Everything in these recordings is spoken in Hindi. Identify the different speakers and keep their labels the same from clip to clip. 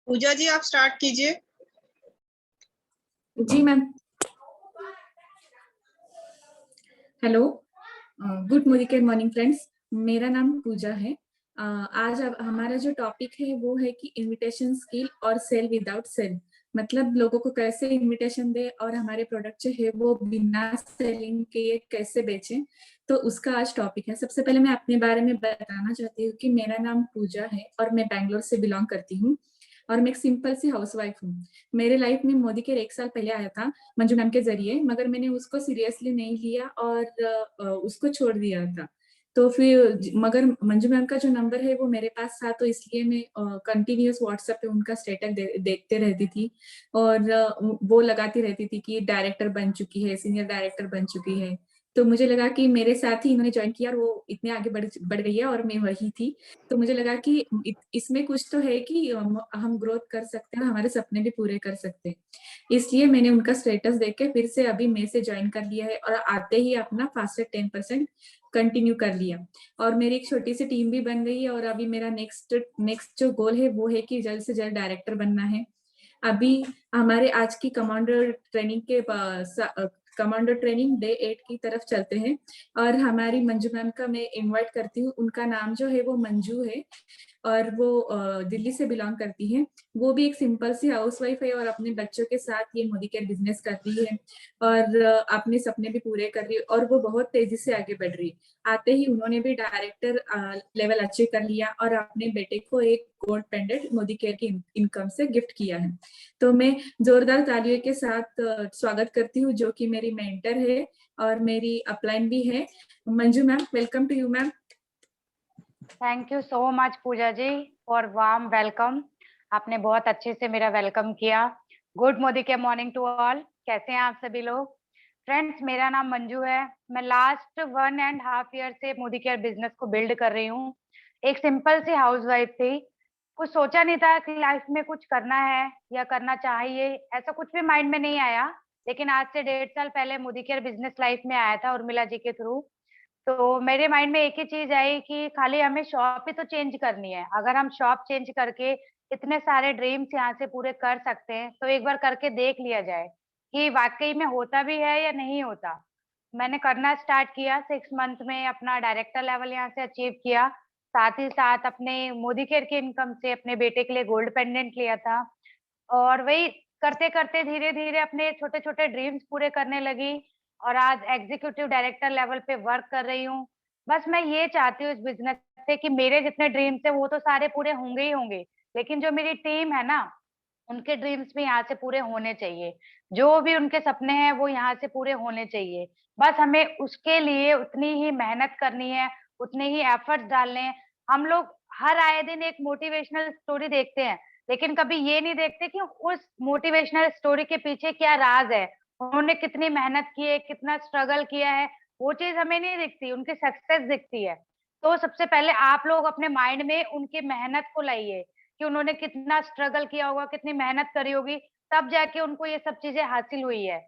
Speaker 1: पूजा जी आप स्टार्ट कीजिए।
Speaker 2: जी ma'am. Hello, good morning friends. मेरा नाम पूजा है। आज अब हमारा जो टॉपिक है वो है कि इनविटेशन स्किल और सेल विदाउट सेल, मतलब लोगों को कैसे इनविटेशन दे और हमारे प्रोडक्ट जो है वो बिना सेलिंग के कैसे बेचें, तो उसका आज टॉपिक है। सबसे पहले मैं अपने बारे में बताना चाहती हूँ कि मेरा नाम पूजा है और मैं बैंगलोर से बिलोंग करती हूँ और मैं एक सिंपल सी हाउसवाइफ हूँ। मेरे लाइफ में मोदी केयर 1 साल पहले आया था मंजू मैम के जरिए, मगर मैंने उसको सीरियसली नहीं लिया और उसको छोड़ दिया था। तो फिर मगर मंजू मैम का जो नंबर है वो मेरे पास था, तो इसलिए मैं कंटिन्यूअस व्हाट्सएप पे उनका स्टेटस देखते रहती थी और वो लगाती रहती थी कि डायरेक्टर बन चुकी है, सीनियर डायरेक्टर बन चुकी है। तो मुझे लगा कि मेरे साथ ही इन्होंने ज्वाइन किया और वो इतने आगे बढ़ गई है और मैं वही थी। तो मुझे लगा कि इसमें कुछ तो है कि हम ग्रोथ कर सकते हैं, हमारे सपने भी पूरे कर सकते हैं। इसलिए मैंने उनका स्टेटस देख के फिर से अभी मई से ज्वाइन कर लिया है और आते ही अपना फास्टर 10% कंटिन्यू कर लिया और मेरी एक छोटी सी टीम भी बन गई है। और अभी मेरा नेक्स्ट जो गोल है वो है कि जल्द से जल्द डायरेक्टर बनना है। अभी हमारे आज की कमांडर ट्रेनिंग डे 8 की तरफ चलते हैं और हमारी मंजू मैम का मैं इनवाइट करती हूँ। उनका नाम जो है वो मंजू है और वो दिल्ली से बिलोंग करती है। वो भी एक सिंपल सी हाउसवाइफ है और अपने बच्चों के साथ ये मोदी केयर बिजनेस कर रही है और अपने सपने भी पूरे कर रही है और वो बहुत तेजी से आगे बढ़ रही है। आते ही उन्होंने भी डायरेक्टर लेवल अचीव कर लिया और अपने बेटे को एक गोल्ड पेंडेंट मोदी केयर की इनकम से गिफ्ट किया है। तो मैं जोरदार तालियों के साथ स्वागत करती हूँ, जो कि मेरी मेंटर है और मेरी अपलाइन भी है, Manju ma'am. Welcome to you ma'am.
Speaker 3: Thank you so much Puja ji for warm welcome. आपने बहुत अच्छे से मेरा वेलकम किया। गुड मोदी के मॉर्निंग टू ऑल। कैसे हैं आप सभी लोग? फ्रेंड्स, मेरा नाम मंजू है। मैं लास्ट 1.5 ईयर से मोदी केयर बिजनेस को बिल्ड कर रही हूँ। एक सिंपल सी हाउसवाइफ थी, कुछ सोचा नहीं था कि लाइफ में कुछ करना है या करना चाहिए, ऐसा कुछ भी माइंड में नहीं आया। लेकिन आज से 1.5 साल पहले मोदी केयर बिजनेस लाइफ में आया था उर्मिला जी के थ्रू। तो मेरे माइंड में एक ही चीज आई कि खाली हमें शॉप ही तो चेंज करनी है। अगर हम शॉप चेंज करके इतने सारे ड्रीम्स यहाँ से पूरे कर सकते हैं तो एक बार करके देख लिया जाए कि वाकई में होता भी है या नहीं होता। मैंने करना स्टार्ट किया। 6 मंथ में अपना डायरेक्टर लेवल यहाँ से अचीव किया। साथ ही साथ अपने मोदी केयर की इनकम से अपने बेटे के लिए गोल्ड पेंडेंट लिया था। और वही करते करते धीरे धीरे अपने छोटे छोटे ड्रीम्स पूरे करने लगी और आज एग्जीक्यूटिव डायरेक्टर लेवल पे वर्क कर रही हूँ। बस मैं ये चाहती हूँ इस बिजनेस से कि मेरे जितने ड्रीम्स है वो तो सारे पूरे होंगे ही होंगे, लेकिन जो मेरी टीम है ना, उनके ड्रीम्स भी यहाँ से पूरे होने चाहिए। जो भी उनके सपने हैं वो यहाँ से पूरे होने चाहिए। बस हमें उसके लिए उतनी ही मेहनत करनी है, उतने ही एफर्ट्स डालने हैं। हम लोग हर आए दिन एक मोटिवेशनल स्टोरी देखते हैं, लेकिन कभी ये नहीं देखते कि उस मोटिवेशनल स्टोरी के पीछे क्या राज है, उन्होंने कितनी मेहनत की है, कितना स्ट्रगल किया है। वो चीज हमें नहीं दिखती, उनकी सक्सेस दिखती है। तो सबसे पहले आप लोग अपने माइंड में उनकी मेहनत को लाइए कि उन्होंने कितना स्ट्रगल किया होगा, कितनी मेहनत करी होगी, तब जाके उनको ये सब चीजें हासिल हुई है।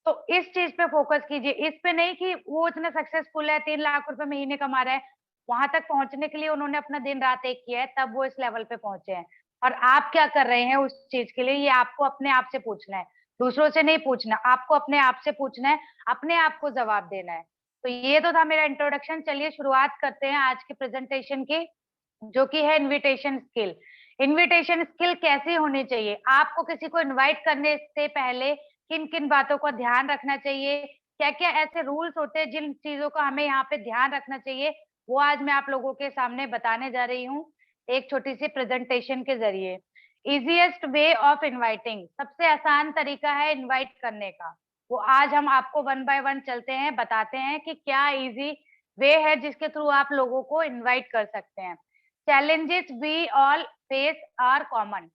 Speaker 3: तो इस चीज पे फोकस कीजिए, इस पे नहीं कि वो इतना सक्सेसफुल है, 3 लाख रुपए महीने कमा रहा है। वहां तक पहुंचने के लिए उन्होंने अपना दिन रात एक किया है, तब वो इस लेवल पे पहुंचे हैं। और आप क्या कर रहे हैं उस चीज के लिए, ये आपको अपने आप से पूछना है, दूसरों से नहीं पूछना। आपको अपने आप से पूछना है, अपने आप को जवाब देना है। तो ये तो था मेरा इंट्रोडक्शन। चलिए शुरुआत करते हैं आज की प्रेजेंटेशन की, जो कि है इनविटेशन स्किल। इनविटेशन स्किल कैसी होनी चाहिए? आपको किसी को इनवाइट करने से पहले किन किन बातों का ध्यान रखना चाहिए, क्या क्या ऐसे रूल्स होते हैं जिन चीजों का हमें यहाँ पे ध्यान रखना चाहिए, वो आज मैं आप लोगों के सामने बताने जा रही हूँ एक छोटी सी प्रेजेंटेशन के जरिए। इजीएस्ट वे ऑफ इनवाइटिंग, सबसे आसान तरीका है इनवाइट करने का। वो आज हम आपको वन बाय वन चलते हैं, बताते हैं कि क्या इजी वे है जिसके थ्रू आप लोगों को इनवाइट कर सकते हैं। Challenges we all face are common.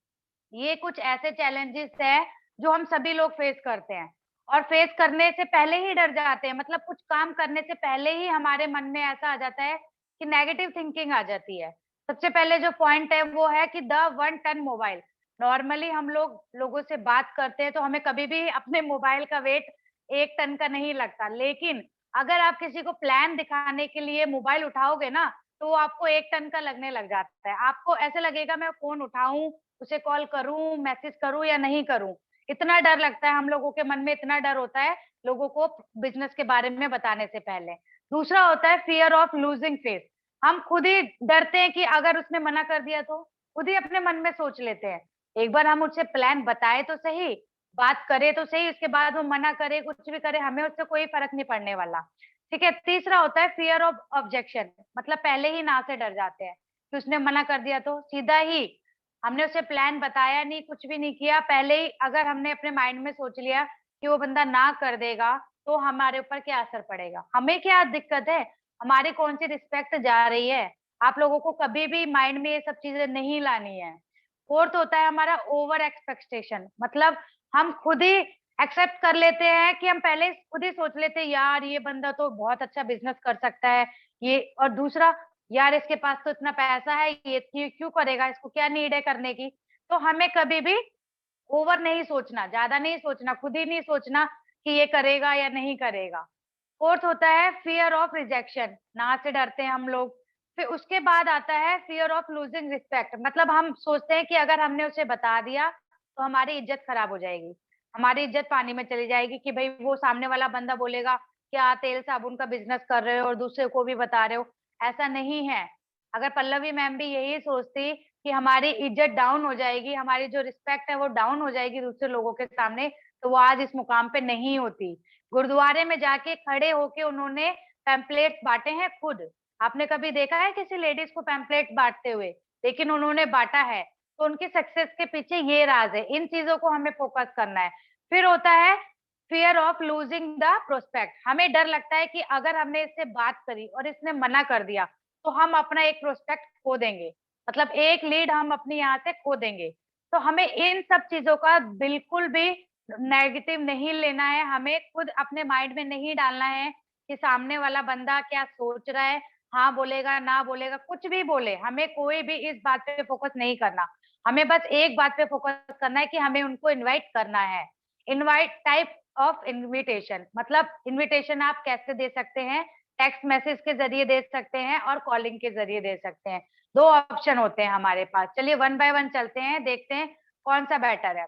Speaker 3: ये कुछ ऐसे चैलेंजेस है जो हम सभी लोग फेस करते हैं और फेस करने से पहले ही डर जाते हैं। मतलब कुछ काम करने से पहले ही हमारे मन में ऐसा आ जाता है कि नेगेटिव थिंकिंग आ जाती है। सबसे पहले जो पॉइंट है वो है कि द 1 टन मोबाइल। नॉर्मली हम लोगों से बात करते हैं तो हमें कभी भी अपने मोबाइल का वेट 1 टन का नहीं लगता, लेकिन अगर आप किसी को प्लान दिखाने के लिए मोबाइल उठाओगे ना, तो आपको 1 टन का लगने लग जाता है। आपको ऐसे लगेगा मैं फ़ोन उठाऊँ, उसे कॉल करूँ, मैसेज करूँ या नहीं करूँ? इतना डर लगता है, हम लोगों के मन में इतना डर होता है लोगों को बिज़नेस के बारे में बताने से पहले। दूसरा होता है फ़ियर ऑफ लूज़िंग फेथ। हम खुद ही डरते हैं कि अगर उसने मना कर दिया तो? खुद ही अपने मन में सोच लेते हैं। एक बार हम उसे प्लान बताएँ तो सही, बात करें तो सही, उसके बाद वो मना करे, कुछ भी करे, हमें उससे कोई फ़र्क नहीं पड़ने वाला। ठीक है? तीसरा होता है फ़ियर ऑफ ऑब्जेक्शन, मतलब पहले ही ना से डर जाते हैं कि उसने मना कर दिया तो? सीधा ही हमने उसे प्लान बताया नहीं, कुछ भी नहीं किया, पहले ही अगर हमने अपने माइंड में सोच लिया कि वो बंदा ना कर देगा, तो हमारे ऊपर क्या असर पड़ेगा? हमें क्या दिक्कत है? हमारी कौन-सी रिस्पेक्ट जा रही है? आप लोगों को कभी भी माइंड में ये सब चीज़ें नहीं लानी है। फोर्थ होता है हमारा ओवर एक्सपेक्टेशन, मतलब हम खुद ही एक्सेप्ट कर लेते हैं कि हम पहले खुद ही सोच लेते हैं यार ये बंदा तो बहुत अच्छा बिज़नेस कर सकता है, ये और दूसरा यार इसके पास तो इतना पैसा है, ये क्यों करेगा? इसको क्या नीड है करने की? तो हमें कभी भी ओवर नहीं सोचना, ज़्यादा नहीं सोचना, खुद ही नहीं सोचना कि ये करेगा या नहीं करेगा। फोर्थ होता है फ़ियर ऑफ रिजेक्शन, ना से डरते हैं हम लोग। फिर उसके बाद आता है फ़ियर ऑफ लूज़िंग रिस्पेक्ट, मतलब हम सोचते हैं कि अगर हमने उसे बता दिया, तो हमारी इज़्ज़त खराब हो जाएगी। हमारी इज़्ज़त पानी में चली जाएगी कि भई वो सामने वाला बंदा बोलेगा, क्या तेल साबुन का बिज़नेस कर रहे हो और दूसरे को भी बता रहे हो। ऐसा नहीं है। अगर पल्लवी मैम भी यही सोचती कि हमारी इज़्ज़त डाउन हो जाएगी, हमारी जो रिस्पेक्ट है वो डाउन हो जाएगी दूसरे लोगों के सामने, तो वो आज इस मुकाम पे नहीं होती। गुरुद्वारे में जाके खड़े होके उन्होंने पैम्पलेट्स बाँटे हैं खुद। आपने कभी देखा है किसी लेडीज़ को पैम्पलेट बाँटते हुए? लेकिन उन्होंने बाँटा है, तो उनकी सक्सेस के पीछे ये राज़ है। इन चीज़ों को हमें फ़ोकस करना है। फिर होता है फ़ियर ऑफ लूज़िंग द प्रोस्पेक्ट, हमें डर लगता है कि अगर हमने इससे बात करी और इसने मना कर दिया, तो हम अपना एक प्रोस्पेक्ट खो देंगे। मतलब एक लीड हम अपनी यहाँ से खो देंगे। तो हमें इन सब चीज़ों का बिल्कुल भी नेगेटिव नहीं लेना है, हमें खुद अपने माइंड में नहीं डालना है कि सामने वाला बंदा क्या सोच रहा है, हाँ बोलेगा, ना बोलेगा, कुछ भी बोले, हमें कोई भी इस बात पे फ़ोकस नहीं करना। हमें बस एक बात पे फ़ोकस करना है कि हमें उनको इनवाइट करना है। इनवाइट टाइप ऑफ इन्विटेशन, मतलब इन्विटेशन आप कैसे दे सकते हैं? टेक्स्ट मैसेज के ज़रिए दे सकते हैं और कॉलिंग के ज़रिए दे सकते हैं। 2 ऑप्शन होते हैं हमारे पास। चलिए वन बाय वन चलते हैं, देखते हैं कौन-सा बेटर है।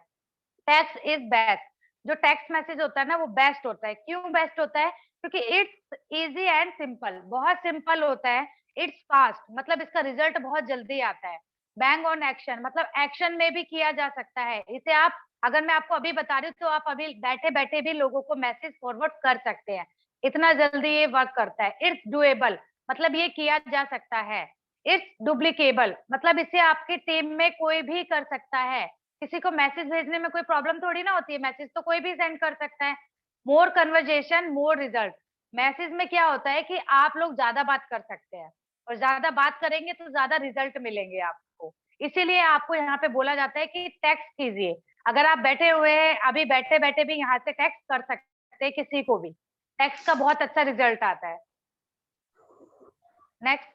Speaker 3: Text is best. जो टेक्स्ट मैसेज होता है ना वो बेस्ट होता है। क्यों बेस्ट होता है? क्योंकि इट्स ईज़ी एंड सिंपल, बहुत सिंपल होता है। इट्स फास्ट, मतलब इसका रिज़ल्ट बहुत जल्दी आता है। बैंग ऑन एक्शन, मतलब एक्शन में भी किया जा सकता है। इसे आप अगर मैं आपको अभी बता रही हूँ तो आप अभी बैठे-बैठे भी लोगों को मैसेज फॉरवर्ड कर सकते हैं। इतना जल्दी ये वर्क करता है। इट्स डूएबल, मतलब ये किया जा सकता है। इट्स डुप्लीकेबल, मतलब इसे आपकी टीम में कोई भी कर सकता है। किसी को मैसेज भेजने में कोई प्रॉब्लम थोड़ी ना होती है, मैसेज तो कोई भी सेंड कर सकता है। मोर कन्वर्सेशन मोर रिजल्ट, मैसेज में क्या होता है कि आप लोग ज़्यादा बात कर सकते हैं और ज़्यादा बात करेंगे तो ज़्यादा रिजल्ट मिलेंगे आपको। इसीलिए आपको यहाँ पे बोला जाता है कि टेक्स्ट कीजिए। अगर आप बैठे हुए हैं, अभी बैठे-बैठे भी यहाँ से टेक्स्ट कर सकते हैं किसी को भी। टेक्स्ट का बहुत अच्छा रिजल्ट आता है। नेक्स्ट,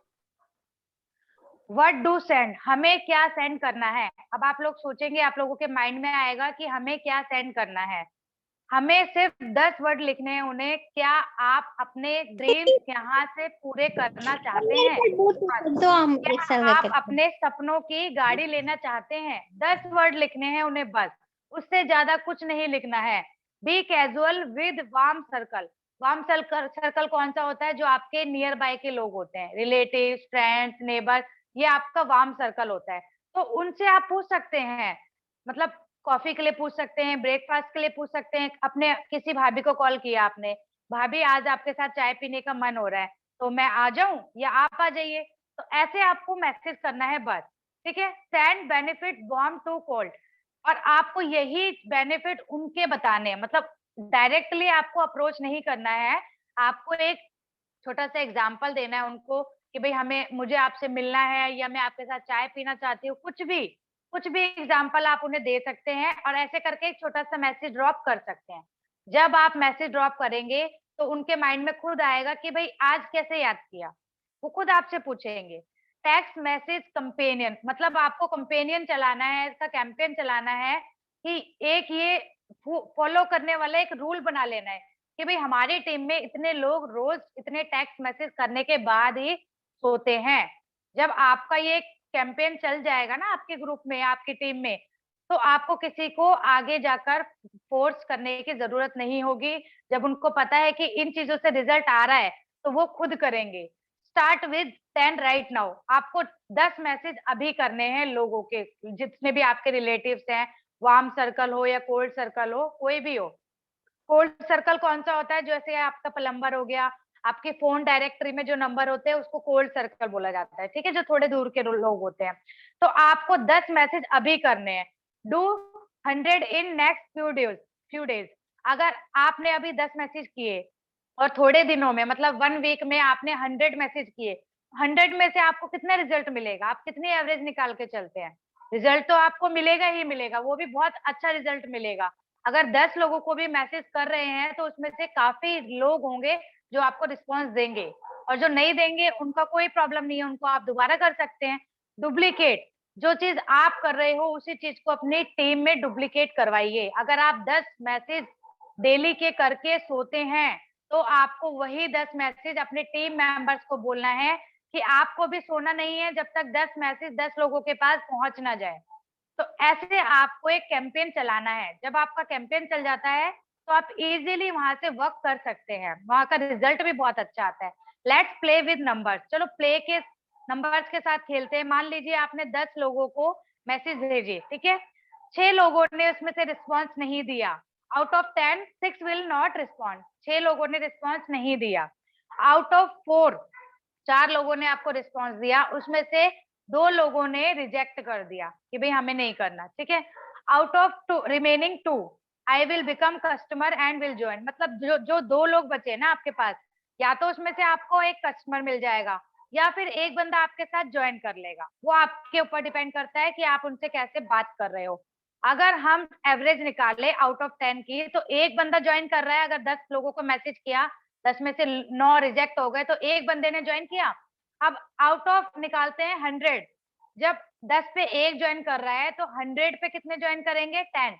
Speaker 3: व्हाट डू सेंड, हमें क्या सेंड करना है? अब आप लोग सोचेंगे, आप लोगों के माइंड में आएगा कि हमें क्या सेंड करना है। हमें सिर्फ 10 वर्ड लिखने हैं उन्हें, क्या आप अपने ड्रीम्स यहाँ से पूरे करना चाहते हैं? बस।
Speaker 1: तो हम एक
Speaker 3: क्या
Speaker 1: साथ
Speaker 3: आप
Speaker 1: करते हैं।
Speaker 3: अपने सपनों की गाड़ी लेना चाहते हैं? 10 वर्ड लिखने हैं उन्हें बस, उससे ज़्यादा कुछ नहीं लिखना है। Be casual with warm circle. Warm circle circle कौन-सा होता है? जो आपके नियर बाय के लोग होते हैं, रिलेटिव्स, फ्रेंड्स, नेबर, ये आपका वार्म सर्कल होता है। तो उनसे आप पूछ सकते हैं, मतलब कॉफ़ी के लिए पूछ सकते हैं, ब्रेकफ़ास्ट के लिए पूछ सकते हैं। अपने किसी भाभी को कॉल किया आपने, भाभी आज आपके साथ चाय पीने का मन हो रहा है, तो मैं आ जाऊँ या आप आ जाइए? तो ऐसे आपको मैसेज करना है बस, ठीक है? Send benefit warm to cold, और आपको यही बेनिफिट उनके बताने हैं, मतलब डायरेक्टली आपको अप्रोच नहीं करना है। आपको एक छोटा-सा एग्ज़ाम्पल देना है उनको कि भई हमें मुझे आपसे मिलना है या मैं आपके साथ चाय पीना चाहती हूँ, कुछ भी एग्ज़ाम्पल आप उन्हें दे सकते हैं और ऐसे करके एक छोटा-सा मैसेज ड्रॉप कर सकते हैं। जब आप मैसेज ड्रॉप करेंगे, तो उनके माइंड में खुद आएगा कि भई आज कैसे याद किया? वो खुद आपसे पूछेंगे। टेक्स्ट मैसेज कंपेनियन, मतलब आपको कंपेनियन चलाना है, ऐसा कैंपेन चलाना है कि एक ये फॉलो करने वाला एक रूल बना लेना है कि भई हमारी टीम में इतने लोग रोज़ इतने टेक्स्ट मैसेज करने के बाद ही सोते हैं। जब आपका ये कैंपेन चल जाएगा ना आपके ग्रुप में, आपकी टीम में, तो आपको किसी को आगे जाकर फोर्स करने की जरूरत नहीं होगी। जब उनको पता है कि इन चीजों से रिजल्ट आ रहा है तो वो खुद करेंगे। Start with 10 right now. आपको 10 मैसेज अभी करने हैं लोगों के, जितने भी आपके रिलेटिव्स हैं, वार्म सर्कल हो या कोल्ड सर्कल हो, कोई भी हो। कोल्ड सर्कल कौन सा होता है? जैसे आपका प्लम्बर हो गया, आपके फोन डायरेक्टरी में जो नंबर होते हैं उसको कोल्ड सर्कल बोला जाता है, ठीक है, जो थोड़े दूर के लोग होते हैं। तो आपको 10 मैसेज अभी करने हैं। Do 100 in next few days. अगर आपने अभी 10 मैसेज किए और थोड़े दिनों में, मतलब 1 वीक में आपने 100 मैसेज किए, 100 में से आपको कितना रिजल्ट मिलेगा? आप कितनी एवरेज निकाल के चलते हैं? रिजल्ट तो आपको मिलेगा ही मिलेगा, वो भी बहुत अच्छा रिजल्ट मिलेगा। अगर 10 लोगों को भी मैसेज कर रहे हैं तो उसमें से काफी लोग होंगे जो आपको रिस्पॉन्स देंगे, और जो नहीं देंगे उनका कोई प्रॉब्लम नहीं है, उनको आप दोबारा कर सकते हैं। डुप्लीकेट, जो चीज आप कर रहे हो उसी चीज को अपनी टीम में डुप्लीकेट करवाइए। अगर आप 10 मैसेज डेली के करके सोते हैं तो आपको वही 10 मैसेज अपने टीम मेंबर्स को बोलना है कि आपको भी सोना नहीं है जब तक 10 मैसेज 10 लोगों के पास पहुंच ना जाए। तो ऐसे आपको एक कैंपेन चलाना है। जब आपका कैंपेन चल जाता है तो आप इजीली वहां से वर्क कर सकते हैं, वहां का रिजल्ट भी बहुत अच्छा आता है। Let's play with numbers. चलो प्ले के नंबर्स के साथ खेलते हैं। मान लीजिए आपने 10 लोगों को मैसेज भेजे, ठीक है, 6 लोगों ने उसमें से रिस्पॉन्स नहीं दिया। Out of 10 6 will not respond. 6 लोगों ने रिस्पॉन्स नहीं दिया। आउट ऑफ 4 4 लोगों ने आपको रिस्पॉन्स दिया, उसमें से 2 लोगों ने रिजेक्ट कर दिया कि भाई हमें नहीं करना, ठीक है। Out of 2 remaining 2 I will become customer and will join. मतलब जो जो 2 लोग बचे ना आपके पास, या तो उसमें से आपको एक कस्टमर मिल जाएगा या फिर एक बंदा आपके साथ ज्वाइन कर लेगा। वो आपके ऊपर डिपेंड करता है कि आप उनसे कैसे बात कर रहे हो। अगर हम एवरेज निकाले आउट ऑफ 10 की, तो एक बंदा ज्वाइन कर रहा है। अगर 10 लोगों को मैसेज किया, 10 में से 9 रिजेक्ट हो गए, तो एक बंदे ने ज्वाइन किया। अब आउट ऑफ निकालते हैं 100। जब 10 पे एक ज्वाइन कर रहा है तो 100 पे कितने ज्वाइन करेंगे? 10।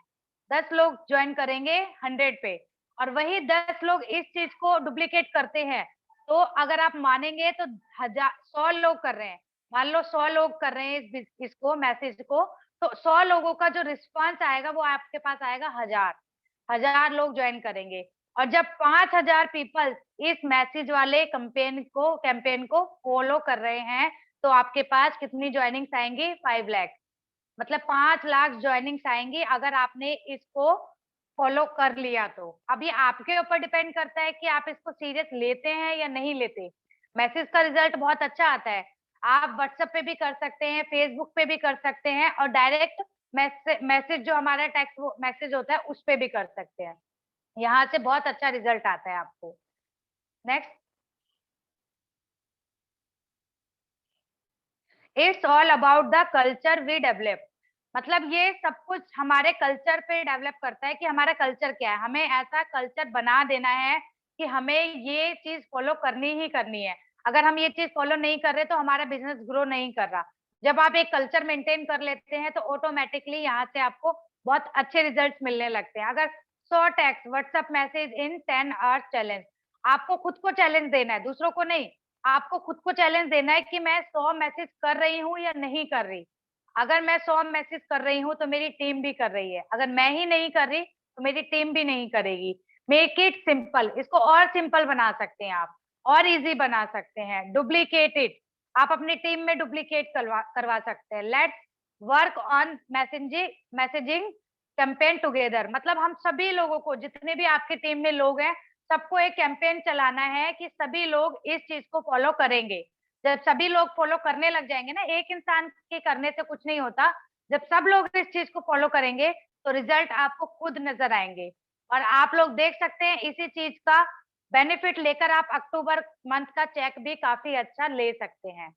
Speaker 3: 10 लोग ज्वाइन करेंगे 100 पे, और वही 10 लोग इस चीज को डुप्लीकेट करते हैं। तो अगर आप मानेंगे तो 100 लोग कर रहे हैं, मान लो 100 लोग कर रहे हैं इसको मैसेज को, तो 100 लोगों का जो रिस्पॉन्स आएगा वो आपके पास आएगा 1000 लोग ज्वाइन करेंगे। और जब 5000 पीपल इस मैसेज वाले कैंपेन को फॉलो कर रहे हैं, तो आपके पास कितनी ज्वाइनिंग्स आएंगी? 5 लाख। मतलब 5 लाख ज्वाइनिंग्स आएंगी अगर आपने इसको फॉलो कर लिया। तो अभी आपके ऊपर डिपेंड करता है कि आप इसको सीरियस लेते हैं या नहीं लेते। मैसेज का रिजल्ट बहुत अच्छा आता है। आप व्हाट्सएप पे भी कर सकते हैं, फेसबुक पे भी कर सकते हैं, और डायरेक्ट मैसेज जो हमारा टेक्स्ट मैसेज होता है उस पे भी कर सकते हैं। यहाँ से बहुत अच्छा रिजल्ट आता है आपको। Next, it's all about the culture we develop. मतलब ये सब कुछ हमारे कल्चर पे डेवलप करता है कि हमारा कल्चर क्या है। हमें ऐसा कल्चर बना देना है कि हमें ये चीज फॉलो करनी ही करनी है। अगर हम ये चीज फॉलो नहीं कर रहे तो हमारा बिजनेस ग्रो नहीं कर रहा। जब आप एक कल्चर मेंटेन कर लेते हैं तो ऑटोमेटिकली यहाँ से आपको बहुत अच्छे रिजल्ट मिलने लगते हैं। अगर 100 टेक्स्ट व्हाट्सएप मैसेज इन 10 आवर्स चैलेंज, आपको खुद को चैलेंज देना है, दूसरों को नहीं। आपको खुद को चैलेंज देना है कि मैं 100 मैसेज कर रही हूँ या नहीं कर रही। अगर मैं 100 मैसेज कर रही हूँ तो मेरी टीम भी कर रही है, अगर मैं ही नहीं कर रही तो मेरी टीम भी नहीं करेगी। Make it simple. इसको और सिंपल बना सकते हैं आप, और इजी बना सकते हैं। डुप्लीकेट इट, आप अपनी टीम में डुप्लीकेट करवा सकते हैं। Let's work on messaging campaign together. मतलब हम सभी लोगों को, जितने भी आपकी टीम में लोग हैं, सबको एक कैंपेन चलाना है कि सभी लोग इस चीज को फॉलो करेंगे। जब सभी लोग फॉलो करने लग जाएंगे ना, एक इंसान के करने से कुछ नहीं होता, जब सब लोग इस चीज को फॉलो करेंगे तो रिजल्ट आपको खुद नजर आएंगे। और आप लोग देख सकते हैं इसी चीज का बेनिफिट लेकर आप अक्टूबर मंथ का चेक भी काफी अच्छा ले सकते हैं।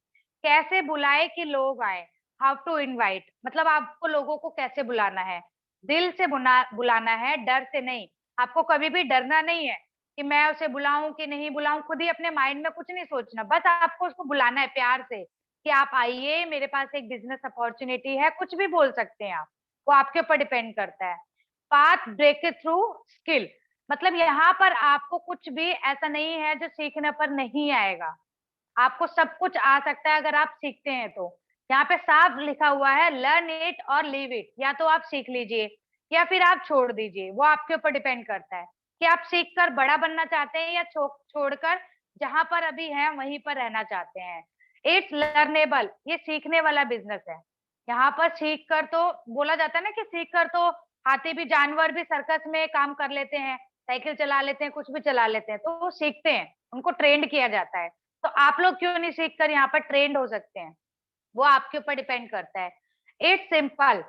Speaker 3: कैसे बुलाए कि लोग आए? हाउ टू इनवाइट, मतलब आपको लोगों को कैसे बुलाना है? दिल से बुलाना है, डर से नहीं। आपको कभी भी डरना नहीं है कि मैं उसे बुलाऊं कि नहीं बुलाऊं। खुद ही अपने माइंड में कुछ नहीं सोचना, बस आपको उसको बुलाना है प्यार से कि आप आइए, मेरे पास एक बिजनेस अपॉर्चुनिटी है। कुछ भी बोल सकते हैं आप, वो आपके ऊपर डिपेंड करता है। पाथ ब्रेक थ्रू स्किल, मतलब यहाँ पर आपको कुछ भी ऐसा नहीं है जो सीखने पर नहीं आएगा। आपको सब कुछ आ सकता है अगर आप सीखते हैं तो। यहाँ पे साफ लिखा हुआ है लर्न इट और लीव इट, या तो आप सीख लीजिए या फिर आप छोड़ दीजिए, वो आपके ऊपर डिपेंड करता है कि आप सीख कर बड़ा बनना चाहते हैं या छोड़कर जहां पर अभी है वहीं पर रहना चाहते हैं। इट्स लर्नेबल, ये सीखने वाला बिजनेस है। यहाँ पर सीख कर तो बोला जाता है ना कि सीख कर तो हाथी भी, जानवर भी सर्कस में काम कर लेते हैं, साइकिल चला लेते हैं, कुछ भी चला लेते हैं, तो वो सीखते हैं, उनको ट्रेंड किया जाता है। तो आप लोग क्यों नहीं सीख कर यहाँ पर ट्रेंड हो सकते हैं? वो आपके ऊपर डिपेंड करता है। इट्स सिंपल,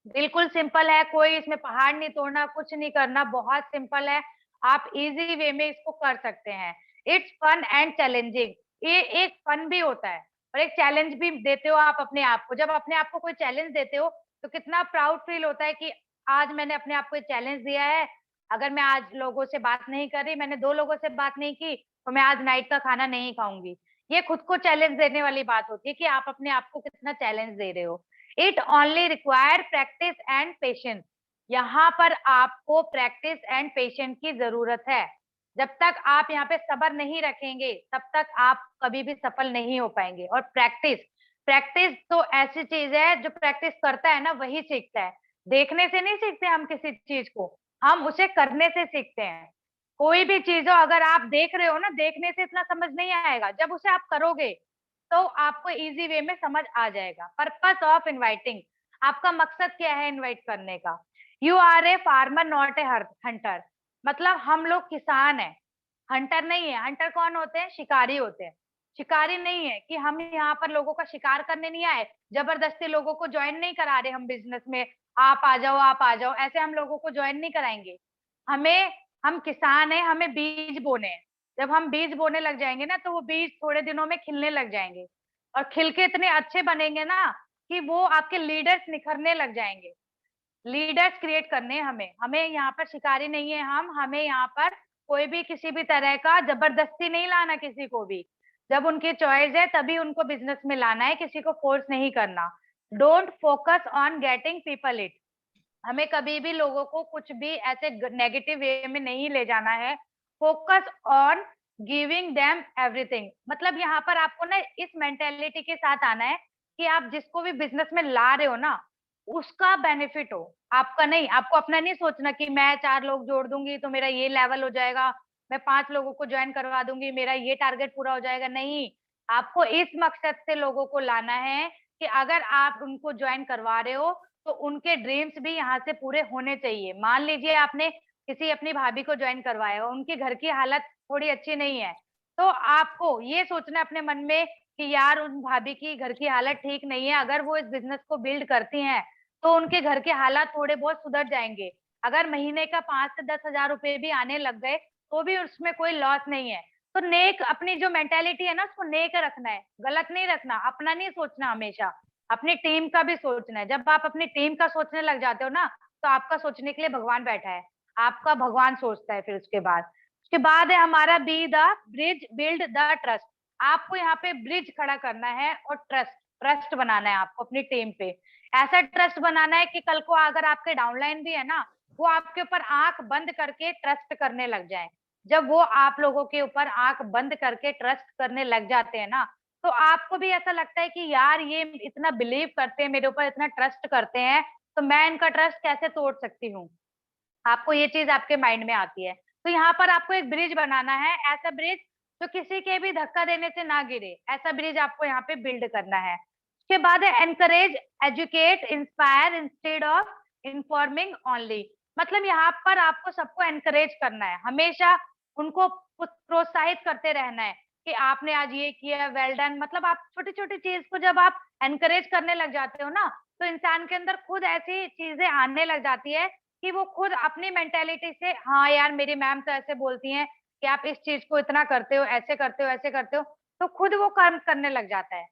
Speaker 3: बिल्कुल सिंपल है, कोई इसमें पहाड़ नहीं तोड़ना, कुछ नहीं करना, बहुत सिंपल है। आप इजी वे में इसको कर सकते हैं। इट्स फन एंड चैलेंजिंग, ये एक फन भी होता है और एक चैलेंज भी देते हो आप अपने आप को। जब अपने आप को कोई चैलेंज देते हो तो कितना प्राउड फील होता है कि आज मैंने अपने आप को एक चैलेंज दिया है। अगर मैं आज लोगों से बात नहीं कर रही, मैंने 2 लोगों से बात नहीं की, तो मैं आज नाइट का खाना नहीं खाऊंगी। ये खुद को चैलेंज देने वाली बात होती है कि आप अपने आप को कितना चैलेंज दे रहे हो। It only require practice and patience, यहाँ पर आपको प्रैक्टिस एंड पेशेंस की जरूरत है। जब तक आप यहाँ पे सब्र नहीं रखेंगे तब तक आप कभी भी सफल नहीं हो पाएंगे। और प्रैक्टिस, प्रैक्टिस तो ऐसी चीज है जो प्रैक्टिस करता है ना वही सीखता है। देखने से नहीं सीखते हम किसी चीज को, हम उसे करने से सीखते हैं। कोई भी चीज हो, अगर आप देख रहे हो ना, देखने से इतना समझ नहीं आएगा, जब उसे आप करोगे तो आपको इजी वे में समझ आ जाएगा। पर्पस ऑफ इनवाइटिंग, आपका मकसद क्या है इनवाइट करने का? You are a farmer not a hunter, मतलब हम लोग किसान हैं, हंटर नहीं है। हंटर कौन होते हैं? शिकारी होते हैं। शिकारी नहीं है कि हम यहाँ पर लोगों का शिकार करने नहीं आए, जबरदस्ती लोगों को ज्वाइन नहीं करा रहे हम बिजनेस में, आप आ जाओ आप आ जाओ, ऐसे हम लोगों को ज्वाइन नहीं कराएंगे। हमें, हम किसान हैं, हमें बीज बोने हैं। जब हम बीज बोने लग जाएंगे ना तो वो बीज थोड़े दिनों में खिलने लग जाएंगे और खिल के इतने अच्छे बनेंगे ना कि वो आपके लीडर्स निखरने लग जाएंगे। लीडर्स क्रिएट करने हैं हमें, हमें यहाँ पर शिकारी नहीं है हम, हमें यहाँ पर कोई भी किसी भी तरह का जबरदस्ती नहीं लाना किसी को भी। जब उनकी चॉइस है तभी उनको बिजनेस में लाना है, किसी को फोर्स नहीं करना। Don't focus on getting people it, हमें कभी भी लोगों को कुछ भी ऐसे नेगेटिव वे में नहीं ले जाना है। Focus on giving them everything, मतलब यहाँ पर आपको ना इस मेंटेलिटी के साथ आना है कि आप जिसको भी बिजनेस में ला रहे हो ना उसका बेनिफिट हो, आपका नहीं। आपको अपना नहीं सोचना कि मैं 4 लोग जोड़ दूंगी तो मेरा ये लेवल हो जाएगा, मैं 5 लोगों को ज्वाइन करवा दूंगी मेरा ये टारगेट पूरा हो जाएगा। नहीं, आपको इस मकसद से लोगों को लाना है कि अगर आप उनको ज्वाइन करवा रहे हो तो उनके ड्रीम्स भी यहाँ से पूरे होने चाहिए। मान लीजिए आपने किसी अपनी भाभी को ज्वाइन करवाया, उनकी घर की हालत थोड़ी अच्छी नहीं है, तो आपको ये सोचना है अपने मन में कि यार उन भाभी की घर की हालत ठीक नहीं है, अगर वो इस बिजनेस को बिल्ड करती हैं तो उनके घर के हालात थोड़े बहुत सुधर जाएंगे। अगर महीने का 5 से 10 हजार रुपए भी आने लग गए तो भी उसमें कोई लॉस नहीं है। तो नेक, अपनी जो मेंटेलिटी है ना उसको नेक रखना है, गलत नहीं रखना, अपना नहीं सोचना, हमेशा अपनी टीम का भी सोचना है। जब आप अपनी टीम का सोचने लग जाते हो ना तो आपका सोचने के लिए भगवान बैठा है, आपका भगवान सोचता है। फिर उसके बाद है हमारा be the bridge build the trust, आपको यहाँ पे ब्रिज खड़ा करना है और ट्रस्ट, ट्रस्ट बनाना है आपको अपनी टीम पे। ऐसा ट्रस्ट बनाना है कि कल को अगर आपके डाउनलाइन भी है ना, वो आपके ऊपर आंख बंद करके ट्रस्ट करने लग जाए। जब वो आप लोगों के ऊपर आंख बंद करके ट्रस्ट करने लग जाते हैं ना तो आपको भी ऐसा लगता है कि यार ये इतना बिलीव करते हैं मेरे ऊपर, इतना ट्रस्ट करते हैं, तो मैं इनका ट्रस्ट कैसे तोड़ सकती हूँ। आपको ये चीज आपके माइंड में आती है। तो यहाँ पर आपको एक ब्रिज बनाना है, ऐसा ब्रिज जो किसी के भी धक्का देने से ना गिरे, ऐसा ब्रिज आपको यहाँ पे बिल्ड करना है। उसके बाद है encourage educate inspire instead of informing only, मतलब यहाँ पर आपको सबको एनकरेज करना है, हमेशा उनको प्रोत्साहित करते रहना है कि आपने आज ये किया, वेल डन। मतलब आप छोटी छोटी चीज को जब आप एनकरेज करने लग जाते हो ना तो इंसान के अंदर खुद ऐसी चीजें आने लग जाती है कि वो खुद अपनी मेंटेलिटी से, हाँ यार मेरी मैम तो ऐसे बोलती हैं कि आप इस चीज को इतना करते हो, ऐसे करते हो, ऐसे करते हो, तो खुद वो काम करने लग जाता है,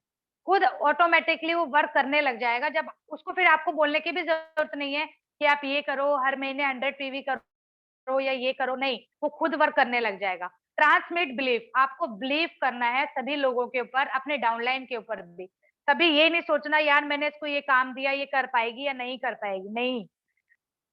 Speaker 3: खुद ऑटोमेटिकली वो वर्क करने लग जाएगा। जब उसको फिर आपको बोलने की भी जरूरत नहीं है कि आप ये करो, हर महीने 100 PV करो या ये करो, नहीं, वो खुद वर्क करने लग जाएगा। ट्रांसमिट बिलीफ, आपको बिलीव करना है सभी लोगों के ऊपर, अपने डाउनलाइन के ऊपर भी। कभी ये नहीं सोचना यार मैंने इसको ये काम दिया, ये कर पाएगी या नहीं कर पाएगी, नहीं,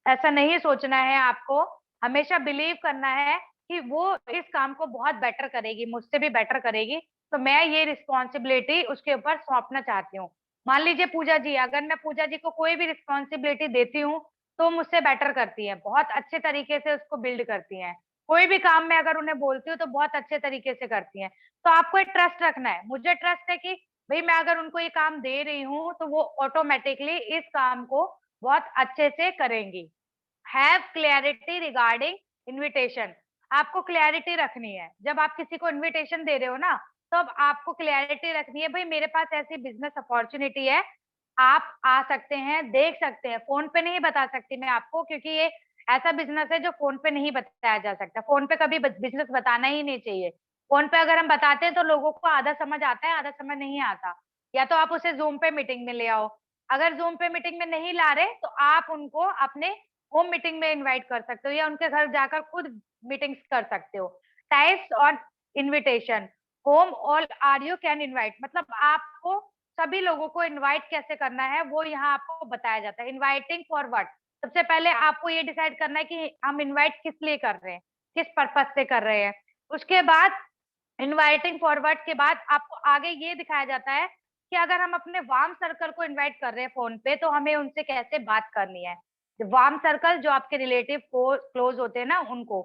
Speaker 3: ऐसा नहीं सोचना है आपको। हमेशा बिलीव करना है कि वो इस काम को बहुत बेटर करेगी, मुझसे भी बेटर करेगी, तो मैं ये रिस्पॉन्सिबिलिटी उसके ऊपर सौंपना चाहती हूँ। मान लीजिए पूजा जी, अगर मैं पूजा जी को कोई भी रिस्पॉन्सिबिलिटी देती हूँ तो मुझसे बेटर करती है, बहुत अच्छे तरीके से उसको बिल्ड करती हैं। कोई भी काम मैं अगर उन्हें बोलती हूँ तो बहुत अच्छे तरीके से करती हैं। तो आपको एक ट्रस्ट रखना है, मुझे ट्रस्ट है कि भाई मैं अगर उनको ये काम दे रही हूँ तो वो ऑटोमेटिकली इस काम को बहुत अच्छे से करेंगी। Have clarity regarding invitation. आपको क्लैरिटी रखनी है जब आप किसी को इनविटेशन दे रहे हो ना, तब आपको क्लैरिटी रखनी है, भाई मेरे पास ऐसी बिजनेस अपॉर्चुनिटी है, आप आ सकते हैं, देख सकते हैं। फोन पे नहीं बता सकती मैं आपको, क्योंकि ये ऐसा बिजनेस है जो फोन पे नहीं बताया जा सकता। फोन पे कभी बिजनेस बताना ही नहीं चाहिए। फोन पे अगर हम बताते हैं तो लोगों को आधा समझ आता है, आधा समझ नहीं आता। या तो आप उसे जूम पे मीटिंग में ले आओ। अगर जूम पे मीटिंग में नहीं ला रहे तो आप उनको अपने होम मीटिंग में इनवाइट कर सकते हो, या उनके घर जाकर खुद मीटिंग्स कर सकते हो। टाइप्स और invitation, home all are you can invite, मतलब आपको सभी लोगों को इनवाइट कैसे करना है वो यहाँ आपको बताया जाता है। इनवाइटिंग फॉर व्हाट, सबसे पहले आपको ये डिसाइड करना है कि हम इनवाइट किस लिए कर रहे हैं, किस पर्पज से कर रहे हैं। उसके बाद इनवाइटिंग फॉरवर्ड के बाद आपको आगे ये दिखाया जाता है कि अगर हम अपने वार्म सर्कल को इनवाइट कर रहे हैं फोन पे तो हमें उनसे कैसे बात करनी है। वार्म सर्कल जो आपके रिलेटिव क्लोज होते हैं ना, उनको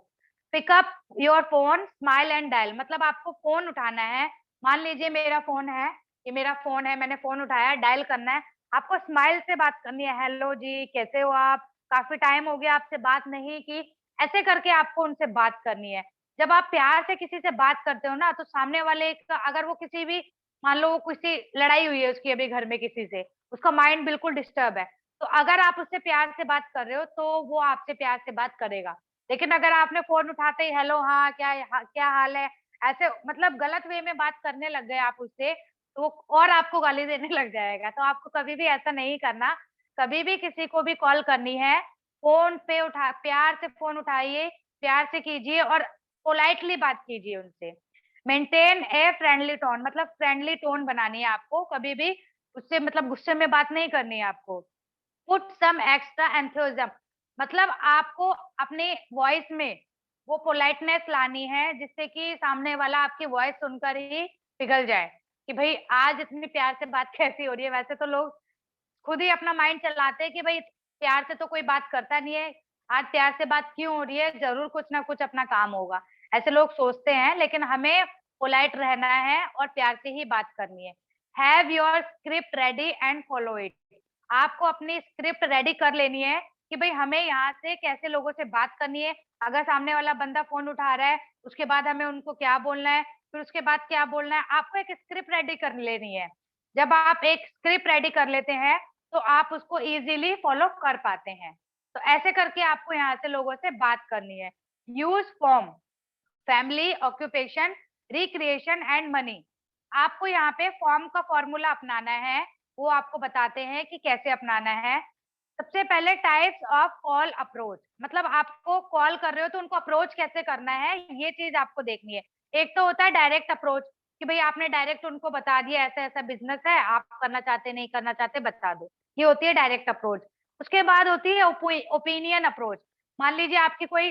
Speaker 3: pickup your phone smile and dial, मतलब आपको फोन उठाना है। मान लीजिए मेरा फोन है, ये मेरा फोन है, मैंने फोन उठाया, डायल करना है। आपको स्माइल से बात करनी है, हेलो जी कैसे हो आप, काफी टाइम हो गया आपसे बात नहीं की, ऐसे करके आपको उनसे बात करनी है। जब आप प्यार से किसी से बात करते हो ना, तो सामने वाले का अगर वो किसी भी, मान लो किसी लड़ाई हुई है उसकी अभी घर में किसी से, उसका माइंड बिल्कुल डिस्टर्ब है, तो अगर आप उससे प्यार से बात कर रहे हो तो वो आपसे प्यार से बात करेगा। लेकिन अगर आपने फोन उठाते ही हेलो हाँ क्या हाल है, ऐसे मतलब गलत वे में बात करने लग गए आप उससे, तो वो और आपको गाली देने लग जाएगा। तो आपको कभी भी ऐसा नहीं करना। कभी भी किसी को भी कॉल करनी है, फोन पे उठा प्यार से फोन उठाइए, प्यार से कीजिए और पोलाइटली बात कीजिए उनसे। मेंटेन ए फ्रेंडली टोन, मतलब फ्रेंडली टोन बनानी है आपको, कभी भी उससे मतलब गुस्से में बात नहीं करनी है आपको। पुट सम एक्स्ट्रा एंथुसिज्म, मतलब आपको अपने वॉइस में वो पोलाइटनेस लानी है जिससे कि सामने वाला आपकी वॉइस सुनकर ही पिघल जाए कि भाई आज इतनी प्यार से बात कैसी हो रही है। वैसे तो लोग खुद ही अपना माइंड चलाते हैं कि भाई प्यार से तो कोई बात करता नहीं है, आज प्यार से बात क्यों हो रही है, जरूर कुछ ना कुछ अपना काम होगा, ऐसे लोग सोचते हैं। लेकिन हमें पोलाइट रहना है और प्यार से ही बात करनी है। Have your script ready and follow it, आपको अपनी स्क्रिप्ट रेडी कर लेनी है कि भाई हमें यहाँ से कैसे लोगों से बात करनी है। अगर सामने वाला बंदा फोन उठा रहा है, उसके बाद हमें उनको क्या बोलना है, फिर उसके बाद क्या बोलना है, आपको एक स्क्रिप्ट रेडी कर लेनी है। जब आप एक स्क्रिप्ट रेडी कर लेते हैं तो आप उसको इजीली फॉलो कर पाते हैं। तो ऐसे करके आपको यहाँ से लोगों से बात करनी है। Use form, family, occupation, recreation and money, आपको यहाँ पे फॉर्म का फॉर्मूला अपनाना है। वो आपको बताते हैं कि कैसे अपनाना है। सबसे पहले टाइप्स ऑफ कॉल अप्रोच, मतलब आपको कॉल कर रहे हो तो उनको अप्रोच कैसे करना है, ये चीज आपको देखनी है। एक तो होता है डायरेक्ट अप्रोच कि भाई आपने डायरेक्ट उनको बता दिया ऐसा ऐसा बिजनेस है, आप करना चाहते नहीं करना चाहते बता दो, ये होती है डायरेक्ट अप्रोच। उसके बाद होती है ओपिनियन अप्रोच। मान लीजिए आपकी कोई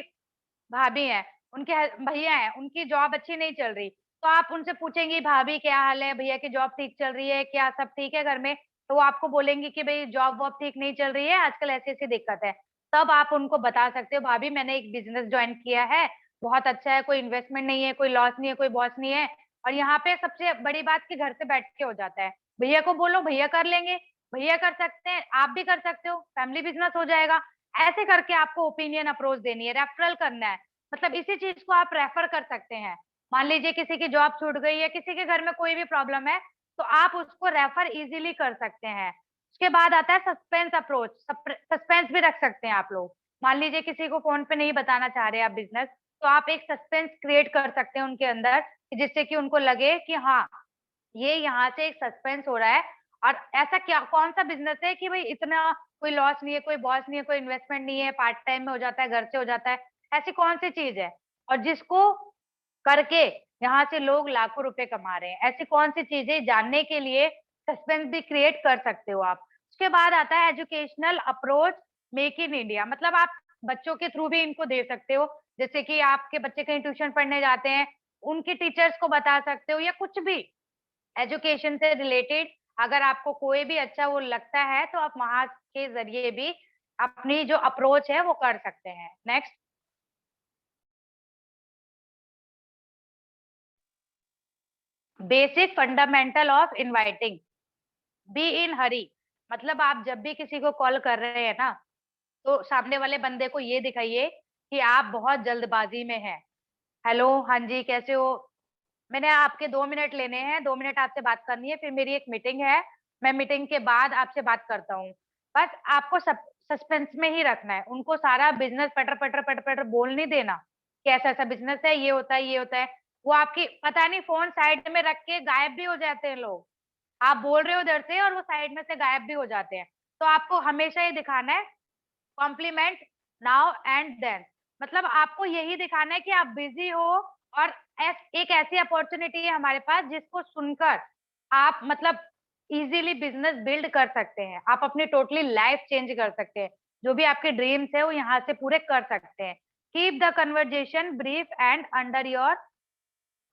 Speaker 3: भाभी है, उनके भैया है, उनकी जॉब अच्छी नहीं चल रही, तो आप उनसे पूछेंगी भाभी क्या हाल है, भैया की जॉब ठीक चल रही है क्या, सब ठीक है घर में, तो वो आपको बोलेंगी कि भाई जॉब वॉब ठीक नहीं चल रही है, आजकल ऐसी ऐसी दिक्कत है। तब आप उनको बता सकते हो भाभी मैंने एक बिजनेस ज्वाइन किया है, बहुत अच्छा है, कोई इन्वेस्टमेंट नहीं है, कोई लॉस नहीं है, कोई बॉस नहीं है। और यहाँ पे सबसे बड़ी बात कि घर से बैठ के हो जाता है, भैया को बोलो भैया कर लेंगे, भैया कर सकते हैं, आप भी कर सकते हो, फैमिली बिजनेस हो जाएगा। ऐसे करके आपको ओपिनियन अप्रोच देनी है, रेफरल करना है, मतलब इसी चीज को आप रेफर कर सकते हैं। मान लीजिए किसी की जॉब छूट गई है, किसी के घर में कोई भी प्रॉब्लम है, तो आप उसको रेफर इजीली कर सकते हैं। उसके बाद आता है सस्पेंस अप्रोच, सस्पेंस भी रख सकते हैं आप लोग। मान लीजिए किसी को फोन पे नहीं बताना चाह रहे आप बिजनेस, तो आप एक सस्पेंस क्रिएट कर सकते हैं उनके अंदर कि जिससे कि उनको लगे कि हाँ ये यहाँ से एक सस्पेंस हो रहा है। और ऐसा क्या कौन सा बिजनेस है कि भाई इतना कोई लॉस नहीं है, कोई बॉस नहीं है, कोई इन्वेस्टमेंट नहीं है, पार्ट टाइम में हो जाता है, घर से हो जाता है, ऐसी कौन सी चीज है और जिसको करके यहाँ से लोग लाखों रुपए कमा रहे हैं, ऐसी कौन सी चीजें जानने के लिए सस्पेंस भी क्रिएट कर सकते हो आप। उसके बाद आता है educational approach, make in India, मतलब आप बच्चों के थ्रू भी इनको दे सकते हो। जैसे कि आपके बच्चे कहीं ट्यूशन पढ़ने जाते हैं उनके टीचर्स को बता सकते हो, या कुछ भी एजुकेशन से रिलेटेड अगर आपको कोई भी अच्छा वो लगता है तो आप वहां के जरिए भी अपनी जो अप्रोच है वो कर सकते हैं। Next, basic fundamental of inviting, be in hurry. मतलब आप जब भी किसी को कॉल कर रहे हैं ना, तो सामने वाले बंदे को ये दिखाइए कि आप बहुत जल्दबाजी में हैं। हेलो, हाँ जी, कैसे हो? मैंने आपके 2 मिनट लेने हैं, 2 मिनट आपसे बात करनी है, फिर मेरी एक मीटिंग है, मैं मीटिंग के बाद आपसे बात करता हूँ। बस आपको सब सस्पेंस में ही रखना है, उनको सारा बिजनेस पटर पटर पटर पटर बोल नहीं देना कि ऐसा ऐसा बिजनेस है, ये होता है, ये होता है। वो आपकी पता नहीं फोन साइड में रख के गायब भी हो जाते हैं लोग। आप बोल रहे हो उधर से और वो साइड में से गायब भी हो जाते हैं। तो आपको हमेशा ये दिखाना है कॉम्प्लीमेंट नाउ एंड देन। मतलब आपको यही दिखाना है कि आप बिजी हो, और एक ऐसी अपॉर्चुनिटी है हमारे पास जिसको सुनकर आप मतलब इजीली बिजनेस बिल्ड कर सकते हैं, आप अपनी टोटली लाइफ चेंज कर सकते हैं, जो भी आपके ड्रीम्स है वो यहाँ से पूरे कर सकते हैं। Keep the conversation brief and under your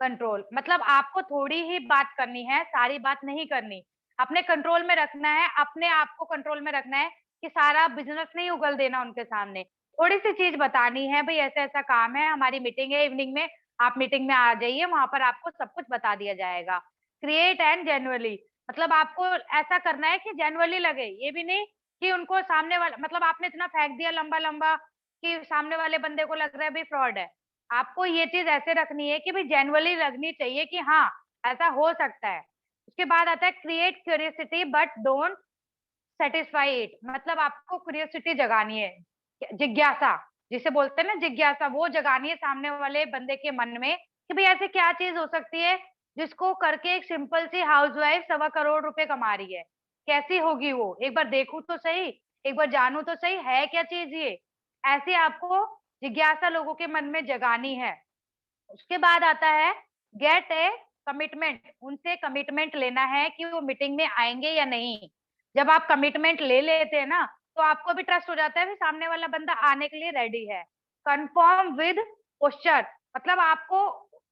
Speaker 3: control. मतलब आपको थोड़ी ही बात करनी है, सारी बात नहीं करनी, अपने कंट्रोल में रखना है, अपने आप को कंट्रोल में रखना है कि सारा बिजनेस नहीं उगल देना उनके सामने। थोड़ी सी चीज बतानी है, भाई ऐसा ऐसा काम है, हमारी मीटिंग है इवनिंग में, आप मीटिंग में आ जाइए, वहां पर आपको सब कुछ बता दिया जाएगा। क्रिएट एंड जेन्युइनली, मतलब आपको ऐसा करना है कि जेन्युइनली लगे, ये भी नहीं कि उनको सामने वाला मतलब आपने इतना फेंक दिया लंबा लंबा कि सामने वाले बंदे को लग रहा है भाई फ्रॉड है। आपको ये चीज ऐसे रखनी है कि भाई जेन्युइनली लगनी चाहिए कि हाँ ऐसा हो सकता है। उसके बाद आता है create curiosity but don't satisfy it. मतलब आपको क्यूरियोसिटी जगानी है, जिज्ञासा जिसे बोलते हैं ना, जिज्ञासा वो जगानी है सामने वाले बंदे के मन में कि भाई ऐसे क्या चीज हो सकती है जिसको करके एक सिंपल सी हाउसवाइफ 1.25 करोड़ कमा रही है, कैसी होगी वो, एक बार देखूं तो सही, एक बार जानूं तो सही, है क्या चीज ये। ऐसी आपको जिज्ञासा लोगों के मन में जगानी है। उसके बाद आता है गेट ए कमिटमेंट, उनसे कमिटमेंट लेना है कि वो मीटिंग में आएंगे या नहीं। जब आप कमिटमेंट ले लेते हैं ना, तो आपको भी ट्रस्ट हो जाता है कि सामने वाला बंदा आने के लिए रेडी है। कंफर्म विद पोस्चर, मतलब आपको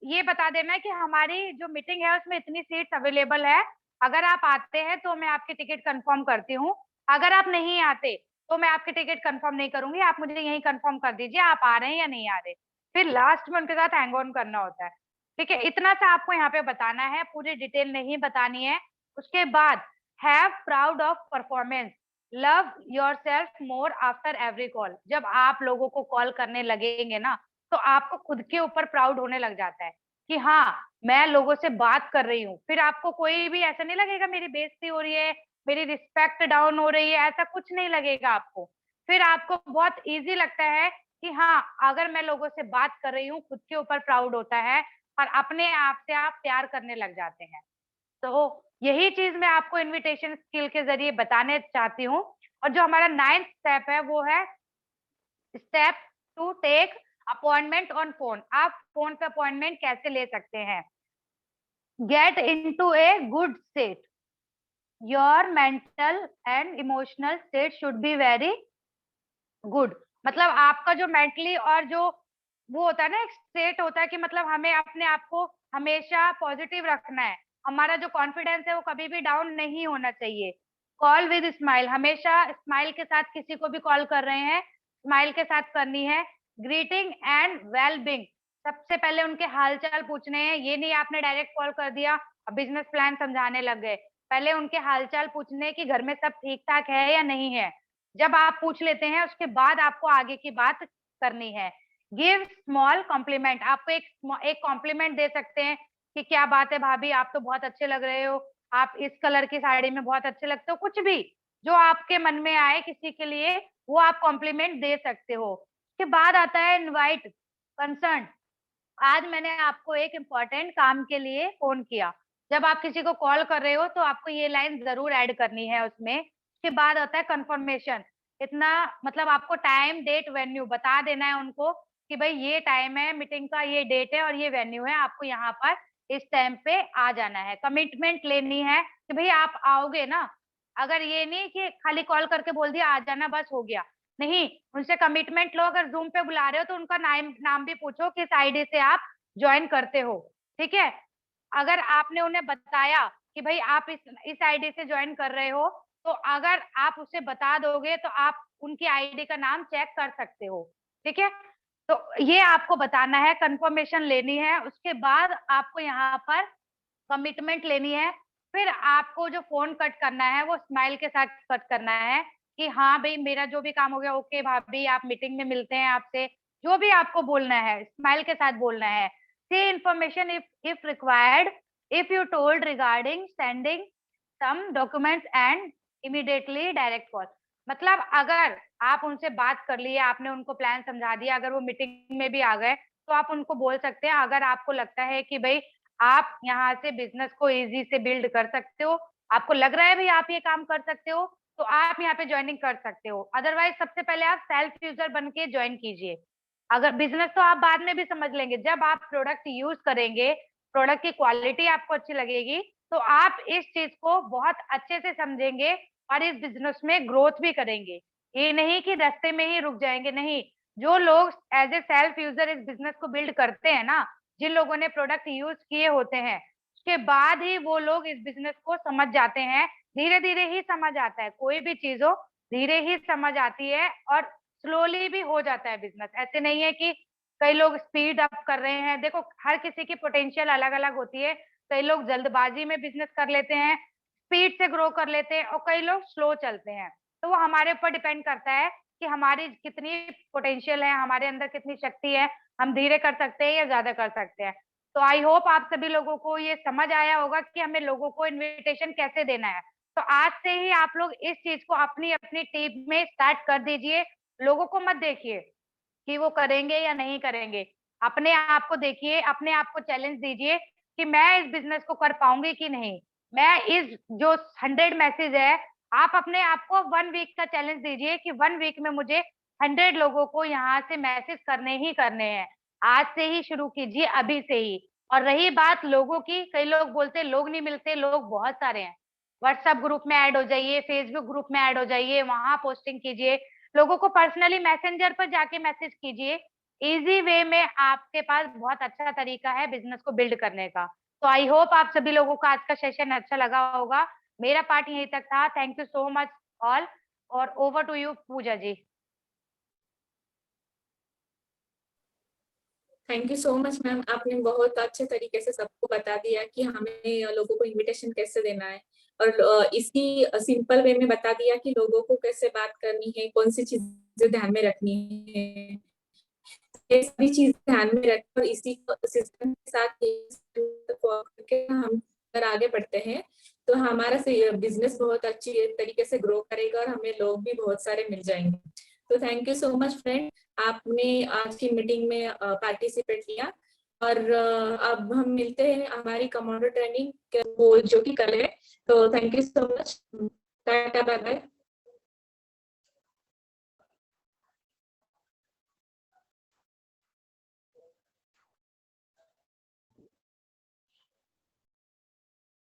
Speaker 3: ये बता देना है कि हमारी जो मीटिंग है उसमें इतनी सीट्स अवेलेबल है, अगर आप आते हैं तो मैं आपकी टिकट कंफर्म करती हूँ, अगर आप नहीं आते तो मैं आपकी टिकट कंफर्म नहीं करूंगी, आप मुझे यही कंफर्म कर दीजिए आप आ रहे हैं या नहीं आ रहे। फिर लास्ट में उनके साथ हैंग ऑन करना होता है। ठीक है, इतना सा आपको यहाँ पे बताना है, पूरी डिटेल नहीं बतानी है। उसके बाद have proud of performance, love your self more after every call. जब आप लोगों को कॉल करने लगेंगे ना, तो आपको खुद के ऊपर प्राउड होने लग जाता है कि हाँ मैं लोगों से बात कर रही हूँ। फिर आपको कोई भी ऐसा नहीं लगेगा मेरी बेइज्जती हो रही है, मेरी रिस्पेक्ट डाउन हो रही है, ऐसा कुछ नहीं लगेगा आपको। फिर आपको बहुत इजी लगता है कि हाँ अगर मैं लोगों से बात कर रही हूँ, खुद के ऊपर प्राउड होता है, और अपने आप से आप प्यार करने लग जाते हैं। तो यही चीज मैं आपको इनविटेशन स्किल के जरिए बताने चाहती हूँ। और जो हमारा 9th स्टेप है वो है step to take appointment on phone. आप फोन पे अपॉइंटमेंट कैसे ले सकते हैं? Get into a good state, your mental and emotional state should be very good. मतलब आपका जो मेंटली और जो वो होता है ना एक स्टेट होता है कि मतलब हमें अपने आप को हमेशा पॉजिटिव रखना है, हमारा जो कॉन्फिडेंस है वो कभी भी डाउन नहीं होना चाहिए। कॉल विद स्माइल, हमेशा स्माइल के साथ किसी को भी कॉल कर रहे हैं, स्माइल के साथ करनी है। ग्रीटिंग एंड वेल बींग, सबसे पहले उनके हालचाल पूछने हैं, ये नहीं आपने डायरेक्ट कॉल कर दिया और बिजनेस प्लान समझाने लग गए। पहले उनके हालचाल पूछने कि घर में सब ठीक ठाक है या नहीं है। जब आप पूछ लेते हैं उसके बाद आपको आगे की बात करनी है। गिव स्मॉल कॉम्प्लीमेंट, आप एक कॉम्प्लीमेंट दे सकते हैं कि क्या बात है भाभी, आप तो बहुत अच्छे लग रहे हो, आप इस कलर की साड़ी में बहुत अच्छे लगते हो, कुछ भी जो आपके मन में आए किसी के लिए वो आप कॉम्प्लीमेंट दे सकते हो। उसके बाद आता है इनवाइट कंसर्न। आज मैंने आपको एक इम्पोर्टेंट काम के लिए फोन किया। जब आप किसी को कॉल कर रहे हो तो आपको ये लाइन जरूर ऐड करनी है उसमें। उसके बाद आता है कंफर्मेशन, इतना मतलब आपको टाइम डेट वेन्यू बता देना है उनको कि भाई ये टाइम है मीटिंग का, ये डेट है और ये वेन्यू है, आपको यहाँ पर इस टाइम पे आ जाना है। कमिटमेंट लेनी है कि भाई आप आओगे ना, अगर ये नहीं कि खाली कॉल करके बोल दिया आ जाना बस हो गया, नहीं, उनसे कमिटमेंट लो। अगर जूम पे बुला रहे हो तो उनका नाम नाम भी पूछो किस आईडी से आप ज्वाइन करते हो, ठीक है। अगर आपने उन्हें बताया कि भाई आप इस आईडी से ज्वाइन कर रहे हो, तो अगर आप उसे बता दोगे तो आप उनकी आईडी का नाम चेक कर सकते हो, ठीक है। तो ये आपको बताना है, कंफर्मेशन लेनी है, उसके बाद आपको यहाँ पर कमिटमेंट लेनी है। फिर आपको जो फोन कट करना है वो स्माइल के साथ कट करना है कि हाँ भाई मेरा जो भी काम हो गया, ओके भाभी आप मीटिंग में मिलते हैं आपसे, जो भी आपको बोलना है स्माइल के साथ बोलना है। See information if required, if you told regarding sending some documents and immediately direct call. मतलब अगर आप उनसे बात कर लिए, आपने उनको प्लान समझा दिया, अगर वो मीटिंग में भी आ गए तो आप उनको बोल सकते हैं, अगर आपको लगता है कि भाई आप यहाँ से बिजनेस को इजी से बिल्ड कर सकते हो, आपको लग रहा है भाई आप ये काम कर सकते हो, तो आप यहाँ पे ज्वाइनिंग कर सकते हो। अदरवाइज सबसे पहले आप सेल्फ यूजर बन के ज्वाइन कीजिए। अगर बिजनेस तो आप बाद में भी समझ लेंगे, जब आप प्रोडक्ट यूज करेंगे, प्रोडक्ट की क्वालिटी आपको अच्छी लगेगी, तो आप इस चीज को बहुत अच्छे से समझेंगे और इस बिजनेस में ग्रोथ भी करेंगे। ये नहीं कि रास्ते में ही रुक जाएंगे, नहीं। जो लोग एज ए सेल्फ यूजर इस बिजनेस को बिल्ड करते हैं ना, जिन लोगों ने प्रोडक्ट यूज किए होते हैं, उसके बाद ही वो लोग इस बिजनेस को समझ जाते हैं। धीरे धीरे ही समझ आता है, कोई भी चीज हो धीरे ही समझ आती है, और स्लोली भी हो जाता है बिजनेस। ऐसे नहीं है कि कई लोग स्पीड अप कर रहे हैं। देखो हर किसी की पोटेंशियल अलग अलग होती है। कई लोग जल्दबाजी में बिजनेस कर लेते हैं, स्पीड से ग्रो कर लेते हैं, और कई लोग स्लो चलते हैं। तो वो हमारे ऊपर डिपेंड करता है कि हमारी कितनी पोटेंशियल है, हमारे अंदर कितनी शक्ति है, हम धीरे कर सकते हैं या ज्यादा कर सकते हैं। तो आई होप आप सभी लोगों को ये समझ आया होगा कि हमें लोगों को इनविटेशन कैसे देना है। तो आज से ही आप लोग इस चीज को अपनी अपनी टीम में स्टार्ट कर दीजिए। लोगों को मत देखिए कि वो करेंगे या नहीं करेंगे, अपने आप को देखिए, अपने आप को चैलेंज दीजिए कि मैं इस बिजनेस को कर पाऊंगी कि नहीं। मैं इस जो 100 मैसेज है, आप अपने आप को 1 वीक का चैलेंज दीजिए कि 1 वीक में मुझे 100 लोगों को यहाँ से मैसेज करने ही करने हैं। आज से ही शुरू कीजिए, अभी से ही। और रही बात लोगों की, कई लोग बोलते लोग नहीं मिलते, लोग बहुत सारे हैं। व्हाट्सएप ग्रुप में ऐड हो जाइए, फेसबुक ग्रुप में ऐड हो जाइए, वहां पोस्टिंग कीजिए, लोगों को पर्सनली मैसेंजर पर जाके मैसेज कीजिए। इजी वे में आपके पास बहुत अच्छा तरीका है बिजनेस को बिल्ड करने का। तो आई होप आप सभी लोगों का आज का सेशन अच्छा लगा होगा। मेरा पार्ट यहीं तक था। Thank you so much all, और over to you Pooja ji.
Speaker 2: Thank you so much ma'am, आपने बहुत अच्छे तरीके से सबको बता दिया कि हमें लोगों को इनविटेशन कैसे देना है, और इसकी सिंपल वे में बता दिया कि लोगों को कैसे बात करनी है, कौन सी चीजें ध्यान में रखनी है। ये सभी चीज ध्यान में रखकर इसी सिस्टम के साथ हम अगर आगे बढ़ते हैं तो हमारा बिजनेस बहुत अच्छी तरीके से ग्रो करेगा और हमें लोग भी बहुत सारे मिल जाएंगे। तो thank you so much friend, आपने आज की मीटिंग में पार्टिसिपेट किया। और अब हम मिलते हैं हमारी कमांडो ट्रेनिंग जो कि कल है। तो thank you so much, tata bye bye.